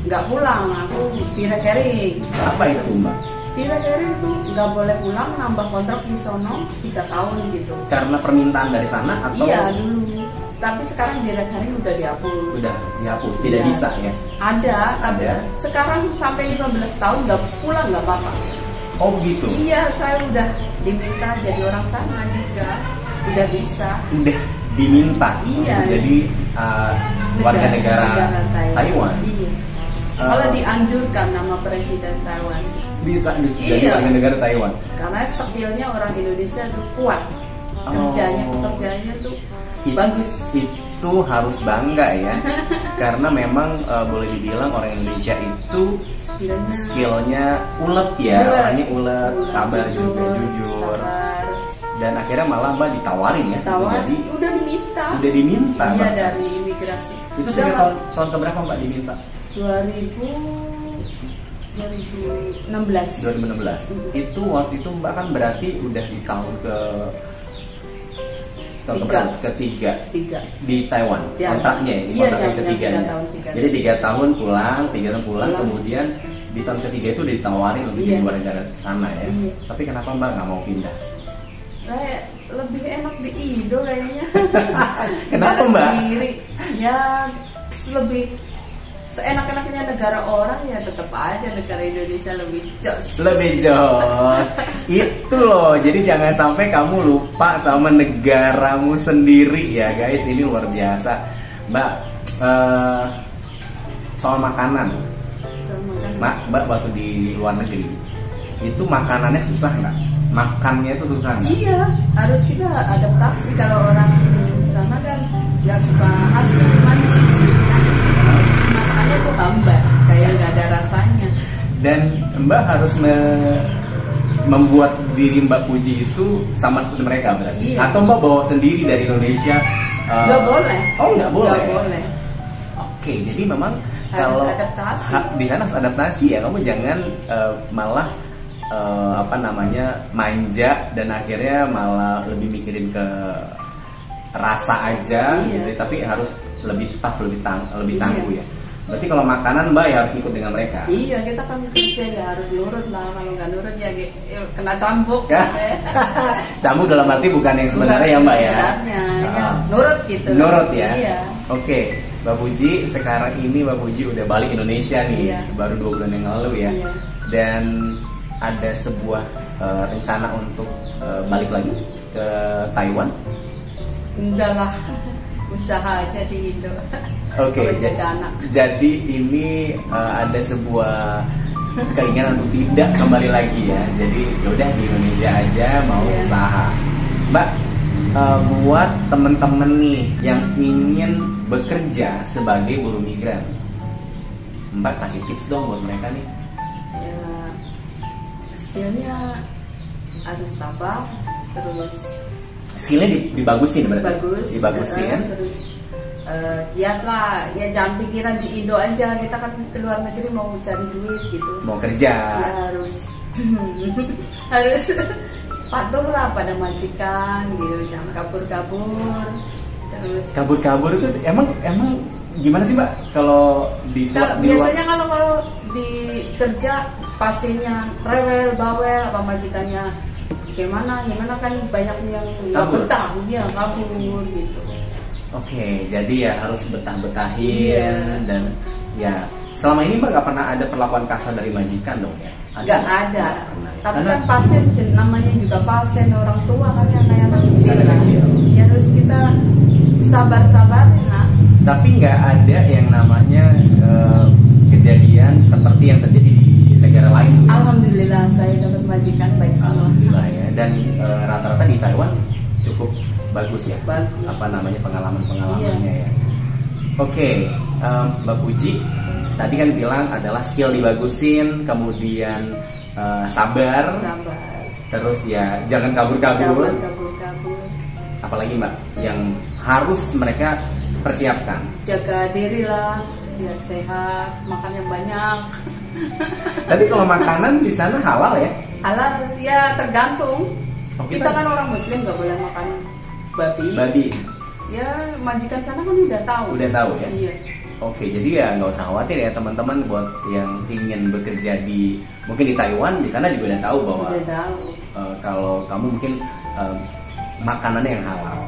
B: nggak pulang, aku direk-kering.
A: apa itu Mbak?
B: Direk-kering itu nggak boleh pulang, nambah kontrak di sono 3 tahun gitu.
A: Karena permintaan dari sana atau
B: Iya dulu, tapi sekarang direk-kering udah dihapus.
A: udah dihapus, tidak
B: Iya.
A: bisa ya?
B: Ada, tapi
A: Ada.
B: sekarang sampai 15 tahun nggak pulang nggak apa-apa.
A: Oh gitu.
B: Iya, saya udah diminta jadi orang sana juga, udah bisa.
A: Udah diminta
B: Iya.
A: untuk jadi warga negara Taiwan.
B: Iya. Kalau dianjurkan nama Presiden Taiwan,
A: Bisa jadi
B: Iya.
A: warga negara Taiwan.
B: karena skillnya orang Indonesia tuh kuat,
A: Oh.
B: pekerjaannya tuh
A: It-
B: bagus.
A: Itu harus bangga ya, karena memang boleh dibilang orang Indonesia itu skillnya ulet ya, orangnya ulet, sabar juga, jujur.
B: Sabar.
A: Dan akhirnya malah Mbak ditawarin ya, untuk
B: Tawar,
A: jadi
B: udah diminta.
A: udah diminta.
B: Iya,
A: Mbak.
B: dari imigrasi.
A: Itu
B: Udah
A: sejak
B: lah.
A: tahun keberapa Mbak diminta?
B: 2016.
A: 2016. Itu waktu itu Mbak kan berarti udah di tahun ketiga
B: Tiga.
A: di Taiwan
B: Ya.
A: kontraknya ya,
B: Iya,
A: kontrak yang
B: yang
A: ketiganya.
B: 3 tahun.
A: Jadi 3 tahun pulang, 3 tahun pulang,
B: Pulang.
A: kemudian di tahun ketiga itu udah ditawarin untuk
B: Iya.
A: jadi warga negara sana ya.
B: Iya.
A: Tapi kenapa Mbak nggak mau pindah?
B: Kayak lebih enak di Indo kayaknya.
A: Kenapa,
B: Negara
A: Mbak?
B: Sendiri. Ya lebih seenak-enaknya negara orang ya tetap aja negara Indonesia lebih jos.
A: Lebih jos. Itu loh. Jadi jangan sampai kamu lupa sama negaramu sendiri ya guys. Ini luar biasa. Mbak, soal makanan. Mbak waktu di luar negeri itu makanannya susah nggak? Makannya itu susah nggak?
B: Iya, harus kita adaptasi. Kalau orang sana kan nggak suka asin, manis, masakannya tuh hambar, kayak nggak ada rasanya.
A: Dan Mbak harus membuat diri Mbak Puji itu sama seperti mereka berarti?
B: Iya.
A: Atau Mbak bawa sendiri dari Indonesia?
B: Nggak boleh.
A: Oh nggak boleh.
B: Nggak boleh.
A: Oke, jadi memang
B: Harus
A: kalau
B: adaptasi.
A: Di sana harus adaptasi ya. Kamu jangan malah manja dan akhirnya malah lebih mikirin ke rasa aja
B: Iya.
A: gitu. Tapi harus lebih tough, lebih
B: Iya.
A: tangguh ya. Berarti kalau makanan Mbak ya harus ikut dengan mereka.
B: Iya, kita kan kerja ya harus nurut lah. Kalau nggak nurut ya kena cambuk.
A: Ya. Cambuk dalam arti bukan yang sebenarnya ya Mbak ya.
B: Sebenarnya, ya
A: Ah.
B: nurut gitu.
A: Nurut ya.
B: Iya.
A: Oke, Mbak Puji, sekarang ini Mbak Puji udah balik Indonesia nih,
B: Iya.
A: baru 2 bulan yang lalu ya.
B: Iya.
A: Dan ada sebuah rencana untuk balik lagi ke Taiwan.
B: Enggak lah, usaha aja di Indo.
A: Oke,
B: Kalau jaga anak.
A: jadi ini ada sebuah keinginan untuk tidak kembali lagi ya. Jadi yaudah di Indonesia aja mau
B: Iya.
A: usaha. Mbak, buat temen-temen nih yang ingin bekerja sebagai buruh migran, Mbak kasih tips dong buat mereka nih.
B: Ya, skillnya harus tabah, terus
A: Skillnya dibagusin berarti?
B: bagus,
A: Dibagusin.
B: terus giat lah, ya jangan pikiran di Indo aja. Kita kan ke luar negeri mau cari duit gitu.
A: Mau kerja.
B: Ya harus harus patuh lah pada majikan gitu, jangan kabur-kabur. Terus
A: Kabur-kabur itu emang gimana sih Mbak kalau di
B: kalau
A: di luar?
B: biasanya kalau di kerja pasiennya rewel, bawel, apa majikannya gimana kan banyak yang nggak
A: Kabur.
B: betah, iya kabur gitu.
A: Oke, jadi ya harus betah-betahin
B: Iya.
A: dan ya Selama ini Mbak nggak pernah ada perlakuan kasar dari majikan dong ya?
B: Nggak ada. Tapi
A: Karena
B: kan pasien namanya juga pasien, orang tua kan yang kayak anak kecil
A: anak
B: lah.
A: kecil.
B: Ya harus kita sabar-sabarin lah.
A: tapi nggak ada yang namanya kejadian seperti yang terjadi di negara lain.
B: Alhamdulillah saya dapat majikan baik semua.
A: Alhamdulillah ya. Dan rata-rata di Taiwan cukup bagus ya.
B: Bagus.
A: Apa namanya pengalamannya ya. Oke, Mbak Puji tadi kan bilang adalah skill dibagusin, kemudian sabar, terus ya jangan kabur-kabur. Apalagi Mbak yang harus mereka persiapkan?
B: Jaga diri lah, biar sehat, makan yang banyak.
A: Tapi kalau makanan di sana halal ya?
B: Halal ya tergantung.
A: Oh,
B: kita kan orang Muslim nggak boleh makan babi.
A: Babi.
B: Ya majikan sana kan udah tahu.
A: Udah tahu ya?
B: Iya.
A: Oke, jadi ya nggak usah khawatir ya teman-teman buat yang ingin bekerja di mungkin di Taiwan, di sana juga udah tahu bahwa
B: udah tahu.
A: Kalau kamu mungkin makanannya yang halal.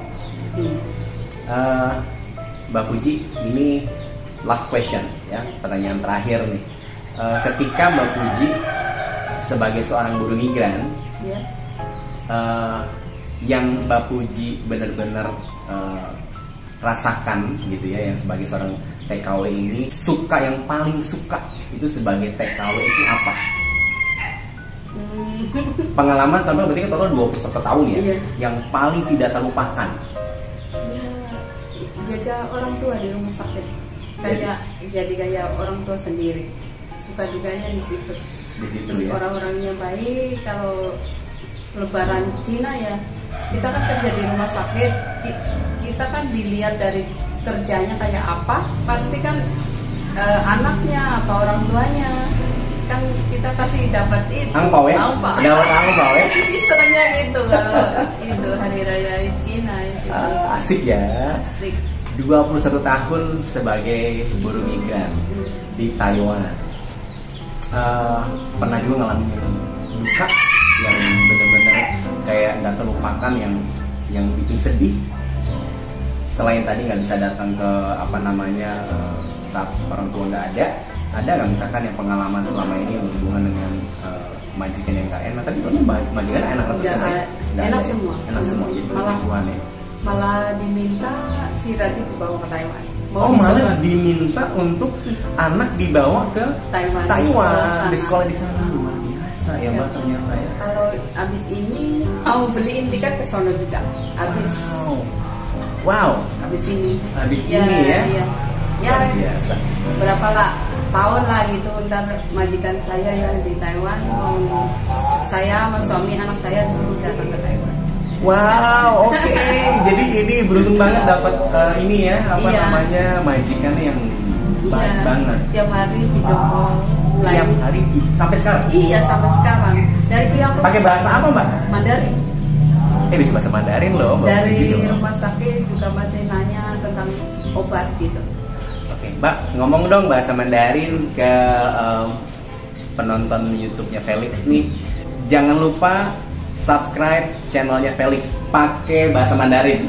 A: Mbak Puji, ini last question ya, pertanyaan terakhir nih. Ketika Mbak Puji sebagai seorang buruh migran, yang Mbak Puji benar-benar rasakan gitu ya, yang sebagai seorang TKW ini suka, yang paling suka itu sebagai TKW itu apa? Pengalaman sampai berarti kan total 21 tahun ya, yang paling tidak terlupakan.
B: Ya, jaga orang tua di rumah sakit, jadi kayak orang tua sendiri. Suka duganya di situ.
A: Di situ
B: terus
A: ya.
B: Orang-orangnya baik. Kalau Lebaran Cina ya, kita kan kerja di rumah sakit, kita kan dilihat dari kerjanya kayak apa, pasti kan anaknya apa orang tuanya kan kita kasih dapat itu
A: angpau ya, dapat angpau ya.
B: Misalnya gitu kalau itu hari raya Cina itu.
A: Asik ya.
B: Asik.
A: 21 tahun sebagai buruh migran di Taiwan. Pernah juga ngalamin duka yang benar-benar kayak nggak terlupakan, yang bikin sedih. Selain tadi nggak bisa datang ke apa namanya saat orang tua nggak ada nggak misalkan yang pengalaman selama ini hubungan dengan majikan yang nggak enak? Tapi kalau majikan enak atau
B: enak semua.
A: Enak semua gitu.
B: Malah diminta si Radit dibawa ke Taiwan.
A: Malah diminta untuk anak dibawa ke Taiwan di sekolah di sana. Luar biasa ya Mbak ternyata ya.
B: Kalau abis ini mau beliin tiket ke sono juga.
A: Wow.
B: Abis ini
A: ya.
B: Ya biasa. Berapa lah tahun lah gitu, ntar majikan saya yang di Taiwan mau saya sama suami anak saya suruh datang ke Taiwan.
A: Wow, oke. Jadi ini beruntung banget dapat ini ya, namanya majikan yang baik banget.
B: Tiap hari video call.
A: Tiap hari sampai sekarang?
B: Iya, sampai sekarang. Dari pihak rumah
A: pakai bahasa apa Mbak?
B: Mandarin.
A: Bisa bahasa Mandarin loh.
B: Dari rumah sakit juga masih nanya tentang obat gitu.
A: Oke, Mbak, ngomong dong bahasa Mandarin ke penonton YouTube-nya Felix nih. Jangan lupa subscribe channelnya Felix pakai bahasa Mandarin.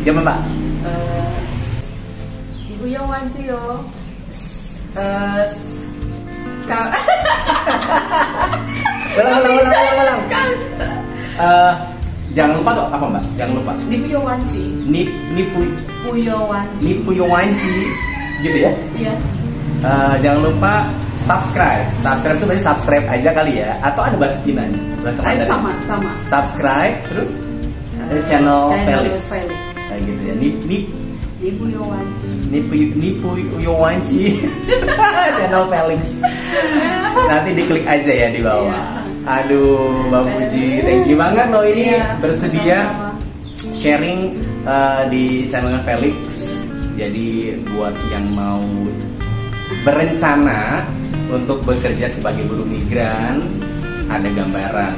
A: Gimana Mbak?
B: Ibu yang wanci yo.
A: Ulang. Jangan lupa kok apa Mbak? Jangan lupa.
B: Nipuyo wanci.
A: Nipuyo wanci. Gitu ya?
B: Iya.
A: Jangan lupa subscribe. Subscribe itu berarti subscribe aja kali ya, atau ada bahasa Cina nih? Bahasa Mandarin.
B: Sama.
A: Subscribe terus channel Felix. Kayak gitu ya.
B: Nipuyo wanci.
A: Nipuyo wanci. Channel Felix. Nanti diklik aja ya di bawah. Aduh, Mbak Puji, thank you banget loh ini bersedia sharing di channel Felix. Jadi buat yang mau berencana untuk bekerja sebagai buruh migran, ada gambaran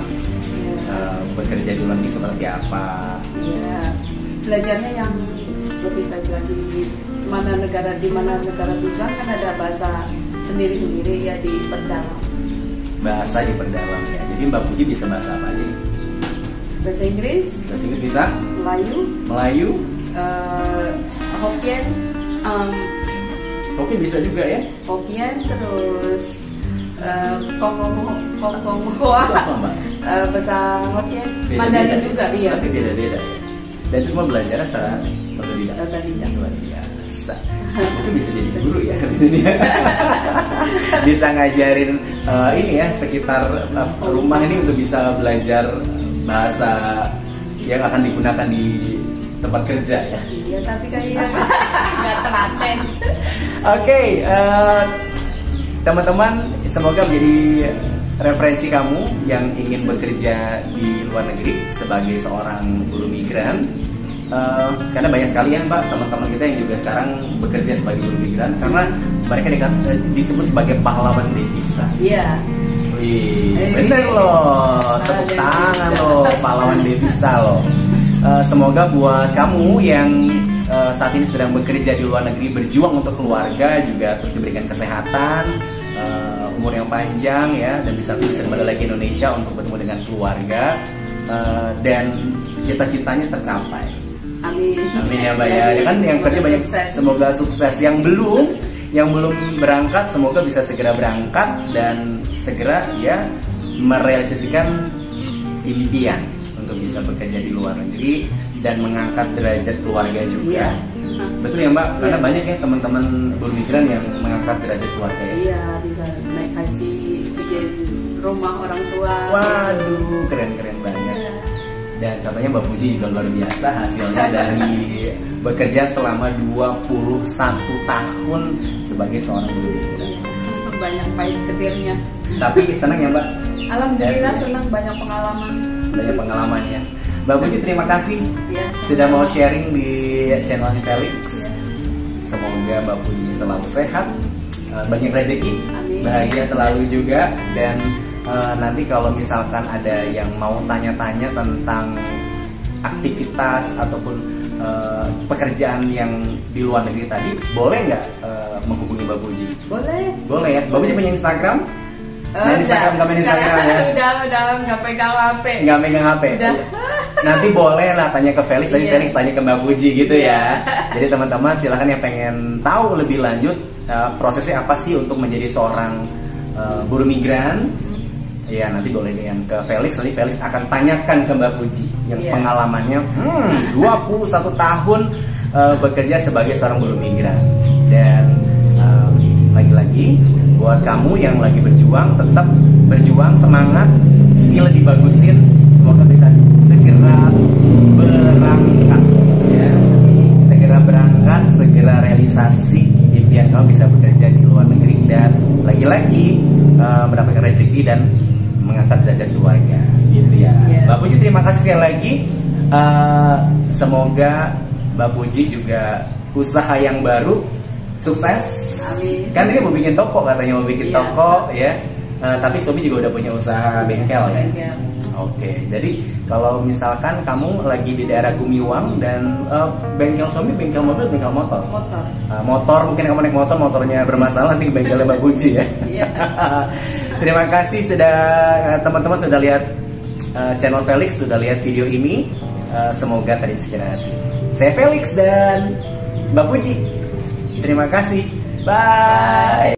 A: bekerja di luar negeri seperti apa.
B: Iya, belajarnya yang lebih baik lagi. Di mana negara tujuan kan ada bahasa sendiri-sendiri ya, diperdalam.
A: Bahasa diperdalam ya. Jadi Mbak Puji bisa bahasa apa aja?
B: Bahasa Inggris.
A: Bahasa Inggris bisa?
B: Melayu.
A: Hokkien. Kopi bisa juga ya?
B: Kopian terus kongkong bahasa Hokkien, Mandarin juga, iya.
A: Tapi beda-beda ya. Dan itu semua belajar secara otodidak. Luar biasa. Mungkin bisa jadi guru ya di sini. Bisa ngajarin ini ya sekitar rumah ini untuk bisa belajar bahasa yang akan digunakan di tempat kerja ya.
B: Iya, tapi kayaknya nggak telaten.
A: Oke, teman-teman, semoga menjadi referensi kamu yang ingin bekerja di luar negeri sebagai seorang buruh migran. Karena banyak sekali ya Mbak, teman-teman kita yang juga sekarang bekerja sebagai buruh migran, karena mereka disebut sebagai pahlawan devisa.
B: Iya.
A: Bener loh, tepuk tangan loh, pahlawan devisa loh. Semoga buat kamu yang saat ini sedang bekerja di luar negeri, berjuang untuk keluarga juga, terus diberikan kesehatan, umur yang panjang ya, dan bisa kembali lagi ke Indonesia untuk bertemu dengan keluarga, dan cita-citanya tercapai.
B: Amin.
A: Amin ya Mbak ya. Kan yang kerja banyak, semoga sukses. Yang belum berangkat, semoga bisa segera berangkat dan segera ya merealisasikan impian untuk bisa bekerja di luar negeri dan mengangkat derajat keluarga juga.
B: Iya.
A: Betul ya Mbak? Karena banyak ya teman-teman buruh migran yang mengangkat derajat keluarga ya.
B: Iya, bisa naik haji, bikin rumah orang tua.
A: Waduh, keren-keren banget.
B: Iya.
A: Dan contohnya Mbak Puji juga luar biasa hasilnya dari bekerja selama 21 tahun sebagai seorang buruh migran.
B: Banyak pahit getirnya.
A: Tapi senang ya Mbak?
B: Alhamdulillah senang, banyak pengalaman.
A: Banyak pengalamannya. Mbak Puji terima kasih
B: Ya,
A: sudah mau sharing di channel Felix. Semoga Mbak Puji selalu sehat, banyak rezeki,
B: Amin.
A: bahagia selalu juga. Dan nanti kalau misalkan ada yang mau tanya-tanya tentang aktivitas ataupun pekerjaan yang di luar negeri tadi, boleh nggak menghubungi Mbak Puji?
B: Boleh.
A: Boleh ya. Mbak Puji punya Instagram? Main Instagram, nggak main Instagram ya?
B: Udah nggak pegang HP.
A: Nggak megang HP.
B: Udah.
A: Nanti boleh lah tanya ke Felix, tadi
B: Iya.
A: Felix tanya ke Mbak Puji gitu
B: Iya.
A: ya. Jadi teman-teman silahkan yang pengen tahu lebih lanjut prosesnya apa sih untuk menjadi seorang buruh migran, ya nanti boleh DM ke Felix, nanti Felix akan tanyakan ke Mbak Puji yang
B: Iya.
A: pengalamannya 21 tahun bekerja sebagai seorang buruh migran. Dan lagi-lagi buat kamu yang lagi berjuang, tetap berjuang, semangat, skill dibagusin, semoga bisa segera berangkat ya. Segera berangkat, segera realisasi impian kamu bisa bekerja di luar negeri, dan lagi-lagi mendapatkan rezeki dan mengangkat derajat keluarga gitu ya. Mbak Puji terima kasih sekali lagi. Semoga Mbak Puji juga usaha yang baru sukses.
B: Amin.
A: Kan dia mau bikin toko, katanya mau bikin
B: Iya.
A: toko ya. Tapi suami juga udah punya usaha bengkel ya.
B: Bengkel.
A: Oke, jadi kalau misalkan kamu lagi di daerah Gumiwang dan bengkel suami, bengkel mobil, bengkel motor.
B: Motor.
A: Motor mungkin kamu naik motor, motornya bermasalah, nanti ke bengkelnya Mbak Puji ya.
B: Iya.
A: Terima kasih sudah teman-teman sudah lihat channel Felix, sudah lihat video ini. Semoga terinspirasi. Saya Felix dan Mbak Puji. Terima kasih. Bye.